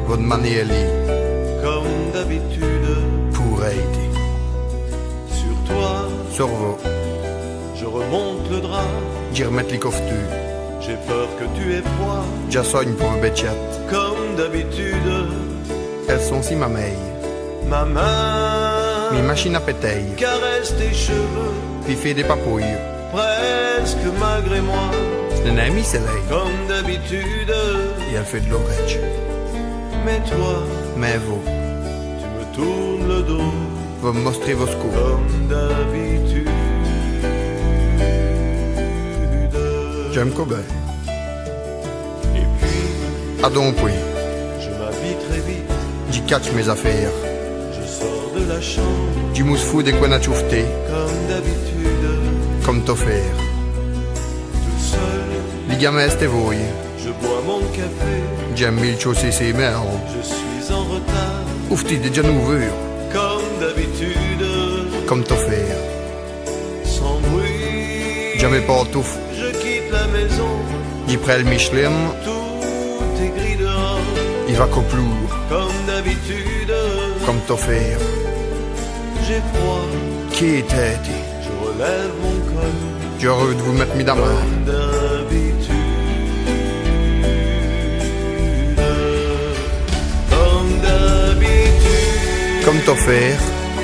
Votre manieli, comme d'habitude, pour aider. sur toi, Sur vous, je remonte le drap. j'y remettre les coftu. J'ai peur que tu aies froid, J'a soigne pour un béchat. comme d'habitude. Elles sont si ma meille. Ma main Mes machines à pétaille. caresse tes cheveux, Puis fait des papouilles. presque malgré moi, C'est un ami, c'est l'ail. comme d'habitude. Et elle fait de l'orage. Mais toi, Mais vous, tu me tournes le dos, vous me mostrez vos scores. comme d'habitude. J'aime Kobe. Et puis, Ah donc, oui. je m'habille très vite, J'y catch mes affaires. je sors de la chambre, J'y mousse fou des coins à choufter. comme d'habitude. Comme t'offert. Tout seul, Les gamins, c'était voy. je bois mon café, J'aime mille chausser ses mères. je suis en retard, Ouf, t'es déjà nouveau. comme d'habitude. Comme t'offert. Sans bruit, Jamais pas touffe. je quitte la maison, J'y prends le Michelin. tout est gris dehors, Il va coplour. comme d'habitude. Comme t'offert. J'ai froid, Qui était? je relève mon col, J'ai heureux de vous mettre mis dans la main. comme d'habitude. Comme d'habitude, Comme t'offert.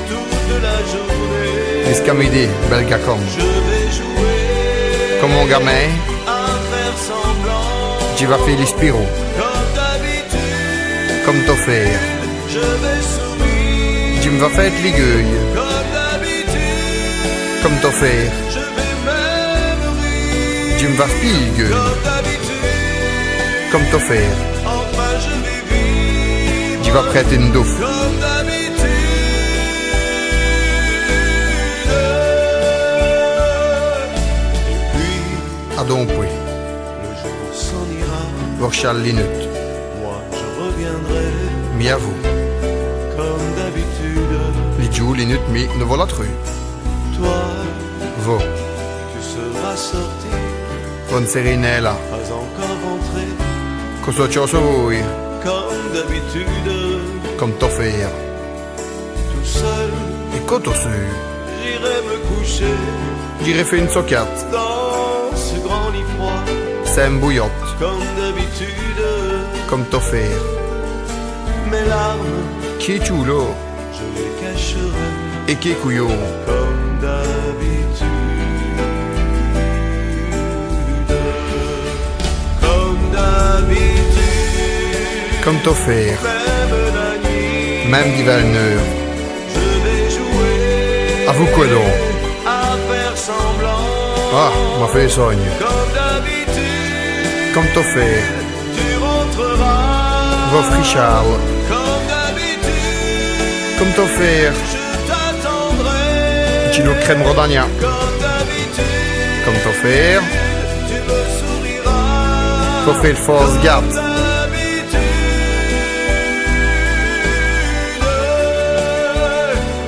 toute la journée, Jusqu'à midi, bel gars comme. je vais jouer Comme mon gamin, à faire semblant, j'y va faire les spiraux. comme d'habitude. Comme t'offert. Je vais sourire, J'y me va faire l'igueuil. comme d'habitude. Comme t'offert. Je vais même rire, J'y me va spilgueuil. comme d'habitude. Comme t'offert. Enfin je vais vivre, J'y va prêter une douffe. comme d'habitude. Et puis Ah donc, oui. le jour s'en ira, Vorchal l'inut. moi je reviendrai, Mi à vous. comme d'habitude. Les jours, l'inut, mi, ne voilà tru. Toi, Vous. tu seras sorti, Bonne sérénelle. pas encore rentré, Cosa ciò so voi. comme d'habitude. Comme t'offert. Tout seul, Et quand t'ossu. j'irai me coucher J'irai faire une socate. dans ce grand lit froid, C'est un bouillotte. comme d'habitude. Comme t'offert. Mes larmes, Qui est chulo? je les cacherai, Et qui est couillon? comme d'habitude. Comme d'habitude. Comme t'offert. Même la nuit, Même d'Ivalneur. je vais jouer À vous quoi donc? à faire semblant, Ah, m'a fait sogne. comme d'habitude. Comme t'offert. Tu rentreras, Va frichal. comme d'habitude. Comme t'offert. Je t'attendrai, Chilo crème rodagna. comme d'habitude. Comme t'offert. Tu me souriras, T'offert le force garde. d'habitude.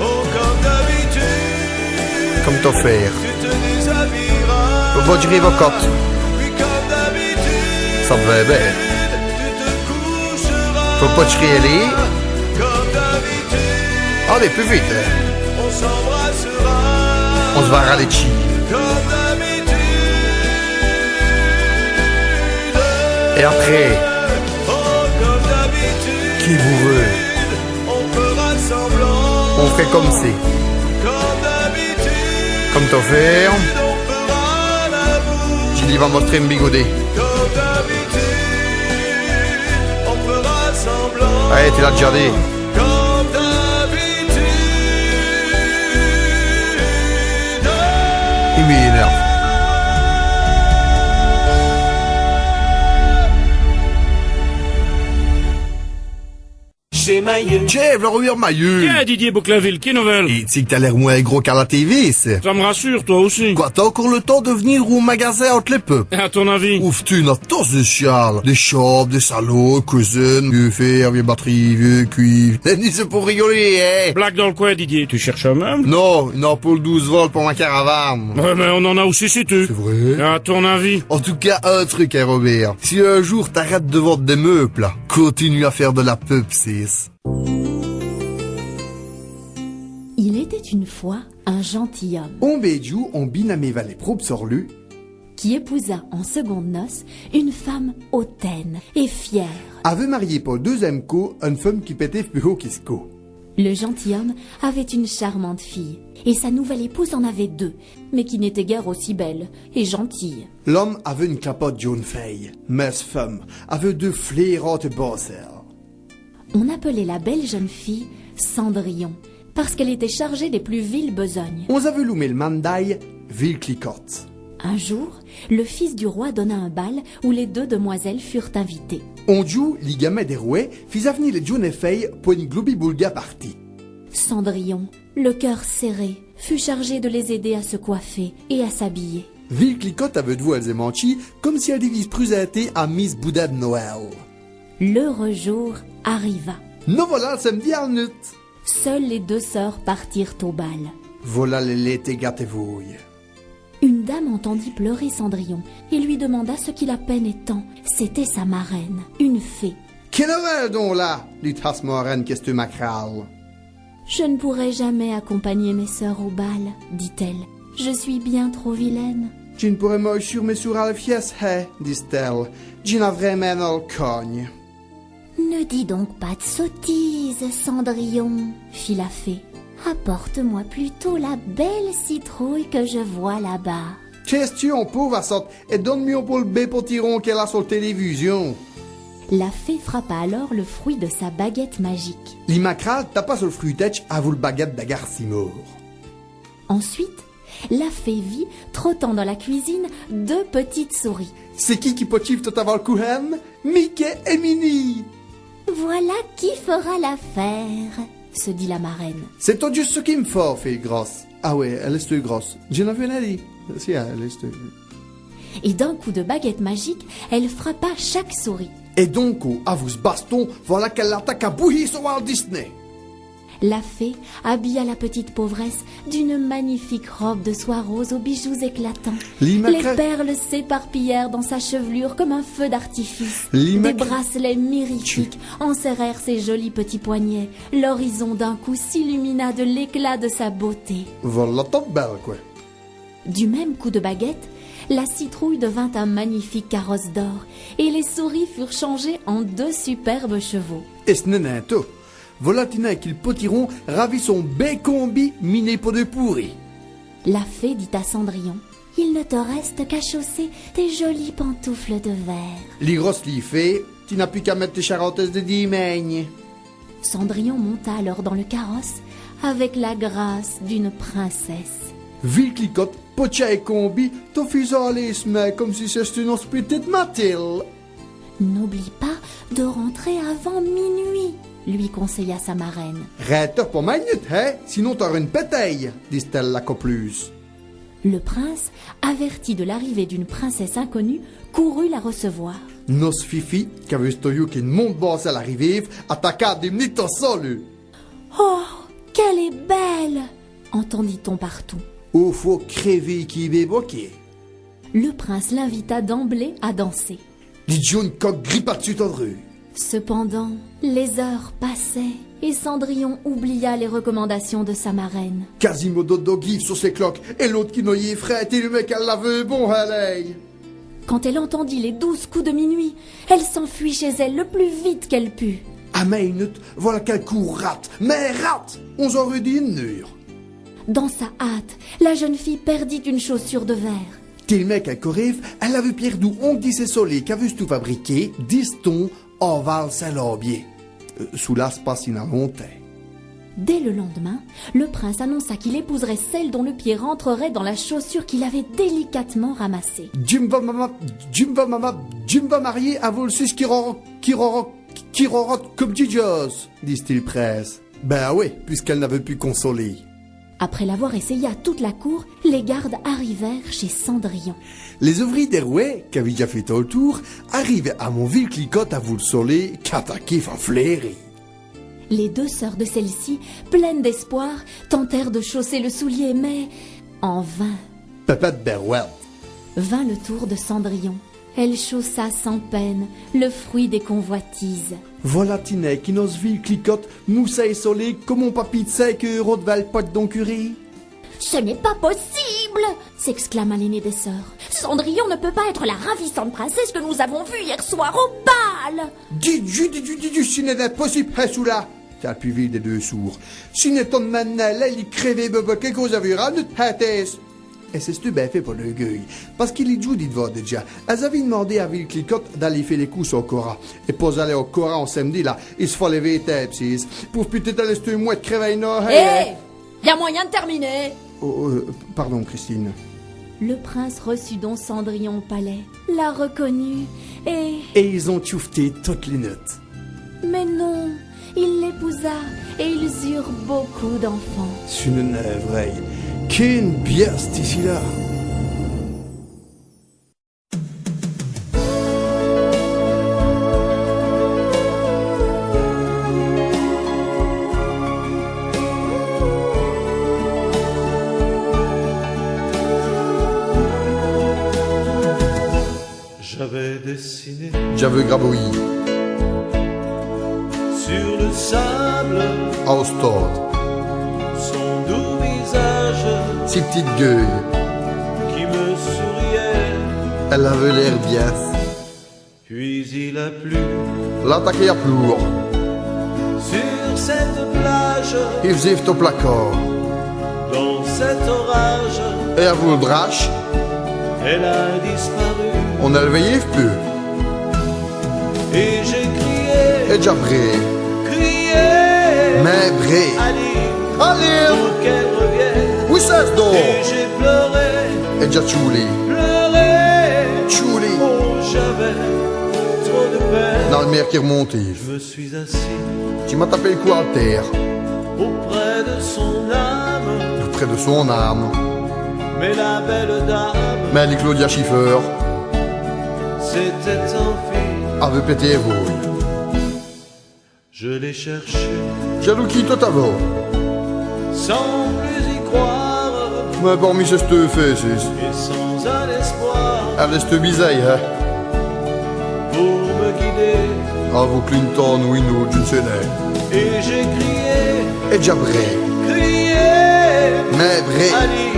Oh, comme d'habitude. Comme t'offert. Tu te déshabilleras, Au bas du rivocotte. puis comme d'habitude. Ça te va bien. Tu te coucheras, Faut pas te chialer. comme d'habitude. Allez, plus vite. Hein. On s'embrassera, On se va râler chi. comme d'habitude. Et après, Oh, comme d'habitude. qui vous veut? On fera semblant, On ferait comme c'est. comme d'habitude. Comme t'offert. On fera l'amour, J'ai dit va montrer un bigoudé. comme d'habitude. On fera semblant, Allez, tu l'as déjà dit. comme d'habitude. Il m'énerve. Chez Mailleux. Tiens, v'là revenir maillot. Tiens, Didier Boclaville, qui nouvelle? Et tu sais que t'as l'air moins gros qu'à la TV, c'est. Ça me rassure, toi aussi. Quoi, t'as encore le temps de venir au magasin entre les peuples? À ton avis? Ouf, tu n'as tous des chiales. Des chopes, des salons, cuisine, vieux fer, vieux batterie, vieux cuivre. Ni c'est pour rigoler, hein. Blague dans le coin, Didier. Tu cherches un meuble? Non, une ampoule 12 volts pour ma caravane. Ouais, mais on en a aussi si tu. C'est vrai? À ton avis? En tout cas, un truc, hein, Robert. Si un jour t'arrêtes de vendre des meubles, là, continue à faire de la pub, sis. Il était une fois un gentilhomme On beju on binameva les probes sorlu. qui épousa en seconde noces une femme hautaine et fière. Avait marié pour deuxième coup une femme qui pétait plus haut qu'Isco. Le gentilhomme avait une charmante fille, et sa nouvelle épouse en avait deux, mais qui n'était guère aussi belle et gentille. L'homme avait une capote jaune feuille, mais cette femme avait deux flairantes bosseurs. On appelait la belle jeune fille Cendrillon, parce qu'elle était chargée des plus viles besognes. On avait loumé le mandaille, ville cliquotte. Un jour, le fils du roi donna un bal où les deux demoiselles furent invitées. On joue, les gamins des rouets, fit avenir les jaunes feuilles pour une globi-boulga partie. Cendrillon, le cœur serré, fut chargé de les aider à se coiffer et à s'habiller. Ville cliquotte avait de vous elles manchi, comme si elle devait présenter à Miss Bouddha de Noël. L'heureux jour arriva. Nous voilà le samedi à nuit. Seules les deux sœurs partirent au bal. Voilà les l'été gâtez-vouille. Une dame entendit pleurer Cendrillon et lui demanda ce qui la peinait tant. C'était sa marraine, une fée. Quelle heure donc là, dit Tasmoren qu'est-ce que macral. Je ne pourrai jamais accompagner mes sœurs au bal, dit-elle. Je suis bien trop vilaine. Tu ne pourrais moi sur mes sourds fies, dit-elle. Tu n'as vraiment dans le cogne. Ne dis donc pas de sottises, Cendrillon, fit la fée. Apporte-moi plutôt la belle citrouille que je vois là-bas. Question pauvre sorte et donne-moi pour le bé potiron qu'elle a sur la télévision. La fée frappa alors le fruit de sa baguette magique. L'imacral tapa sur le fruitech à vous le baguette d'Agarcimour. Ensuite, la fée vit, trottant dans la cuisine, deux petites souris. C'est qui potive tout avant le couhen? Mickey et Minnie. Voilà qui fera l'affaire, se dit la marraine. C'est tout juste ce qu'il me faut, fille grosse. Ah ouais, elle est grosse. Je n'en ai dit. Si, elle est Et d'un coup de baguette magique, elle frappa chaque souris. Et donc, à vous ce baston, voilà qu'elle l'attaque à bouillir sur Walt Disney. La fée habilla la petite pauvresse d'une magnifique robe de soie rose aux bijoux éclatants. Les perles s'éparpillèrent dans sa chevelure comme un feu d'artifice. Des bracelets mirifiques enserrèrent ses jolis petits poignets. L'horizon d'un coup s'illumina de l'éclat de sa beauté. Voilà top belle, quoi. Du même coup de baguette, la citrouille devint un magnifique carrosse d'or et les souris furent changées en deux superbes chevaux. Et ce n'est tout. Volatina et qu'il potiron ravit son bécombi miné pour de pourri. La fée dit à Cendrillon: il ne te reste qu'à chausser tes jolies pantoufles de verre. Les grosses les fait, tu n'as plus qu'à mettre tes charentaises de dimaigne. Cendrillon monta alors dans le carrosse avec la grâce d'une princesse. Ville clicotte, pocha et combi, ton fils mais comme si c'était une petite Mathilde. N'oublie pas de rentrer avant minuit, lui conseilla sa marraine. Rête pour ma minute, hein, sinon t'auras une pétaille, dit-elle la copleuse. Le prince, averti de l'arrivée d'une princesse inconnue, courut la recevoir. Nos fifi, qu'avait stoyou qui monte basse à l'arrivée, attaqua des minutes au sol. Oh, qu'elle est belle! Entendit-on partout. Oh, faut crever qui béboquer. Le prince l'invita d'emblée à danser. Les jaunes coq grippa dessus ton rue. Cependant, les heures passaient et Cendrillon oublia les recommandations de sa marraine. Quasimodo d'Ogif sur ses cloques et l'autre qui noyait frette et le mec elle l'avait bon allez. Quand elle entendit les 12 coups de minuit, elle s'enfuit chez elle le plus vite qu'elle put. À ma minute, voilà quel coup rate, mais rate, on aurait dit une mur. Dans sa hâte, la jeune fille perdit une chaussure de verre. Tel mec à Corrive, elle avait perdu on dit ses solés qu'avait tout fabriqué, diston, Orval Saint-Lorbier. Sous l'espace involontaire. Dès le lendemain, le prince annonça qu'il épouserait celle dont le pied rentrerait dans la chaussure qu'il avait délicatement ramassée. Jim va marier à Volsus qui rorote comme Didios, dit-il presse. Ben oui, puisqu'elle n'avait pu consoler. Après l'avoir essayé à toute la cour, les gardes arrivèrent chez Cendrillon. Les ouvriers des rouets, qui avaient déjà fait tout le tour, arrivaient à mon ville clicotte à vous le soleil, qu'attaquer fin flairer. Les deux sœurs de celle-ci, pleines d'espoir, tentèrent de chausser le soulier, mais en vain. Pépette Berwell. Vint le tour de Cendrillon. Elle chaussa sans peine le fruit des convoitises. Voilà Tinet qui nos villes clicote, moussa et solé, comme mon papy de 5 euros de valpote don curé. Ce n'est pas possible, s'exclama l'aînée des sœurs. Cendrillon ne peut pas être la ravissante princesse que nous avons vue hier soir au bal. Dis, ce n'est impossible, hein, sous là. T'as le plus vite des deux sourds. Si n'est ton manel, il crevait bebe, quelque chose à vu, notre hâtesse. Et c'est ce bien fait pour le gueule. Parce qu'il est dit de voir déjà. Elles avaient demandé à Ville Clicotte d'aller faire les coups au Cora. Et pour aller au Cora en samedi, là, il se faut lever tête, psis. Pour peut-être aller se moi de crever, non, Y a moyen de terminer. Pardon, Christine. Le prince reçut donc Cendrillon au palais, la reconnut et ils ont tchoufté toutes les notes. Mais non, il l'épousa et ils eurent beaucoup d'enfants. C'est une vraie. Qu'une bieste ici là. J'avais dessiné J'avais grabouillé. sur le sable Au stade. son doux visage Si petite gueule. qui me souriait. Elle avait l'air bien. Puis il a plu L'attaquer à plour. sur cette plage, Il faisait au placard. dans cet orage, Et à vous le drache, elle a disparu. on a le veillé peu. Et j'ai crié, Et déjà bré. crié, Mais bré. Ali, Allez! pour qu'elle revienne. Oui, ça se Et dort. j'ai pleuré, Et déjà tchoulé. pleuré. Tchoulé. Oh, j'avais trop de peine. Dans le mer qui remontait. Je me suis assis Tu m'as tapé le cou à terre. auprès de son âme, Tout près de son âme. mais la belle dame Mais elle dit Claudia Schiffer s'était enfuie. avait pété vous. Je l'ai cherchée Jaloux qui tout avant. sans plus y croire Mais parmi ces deux fesses, et sans un espoir elle est bisaille, hein. pour me guider. À vous Clinton ou une autre, je ne sais pas. Et j'ai crié, Et déjà bré. crié, Mais bré. Ali,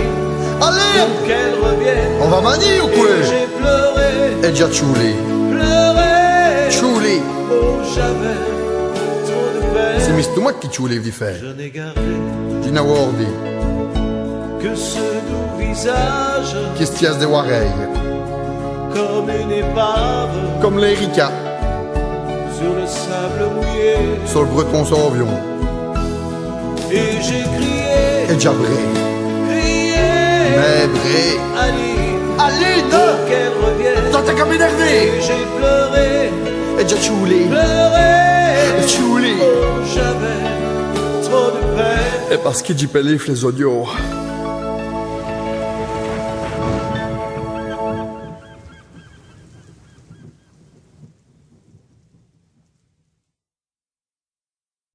Allez! pour qu'elle revienne. On va manier ou Et quoi? j'ai pleuré, Et déjà tchoulé. pleuré. Tchoulé. Oh, j'avais trop de peine. C'est Mr. Moi qui tchoulé v'y fait. Je n'ai gardé Dina Wardy. que ce doux visage Qui se tiasse des oreilles. comme une épave Comme l'Erika. sur le sable mouillé. Sur le breton sans avion. Et j'ai crié, Et déjà bré. crié, Mais bré. Ali, Allez, pour qu'elle revienne. t'as qu'à m'énerver. Et j'ai pleuré, Et déjà tchoulé. pleuré. Tchoulé. Oh, j'avais trop de peine. Et parce qu'il dit pelif les audios.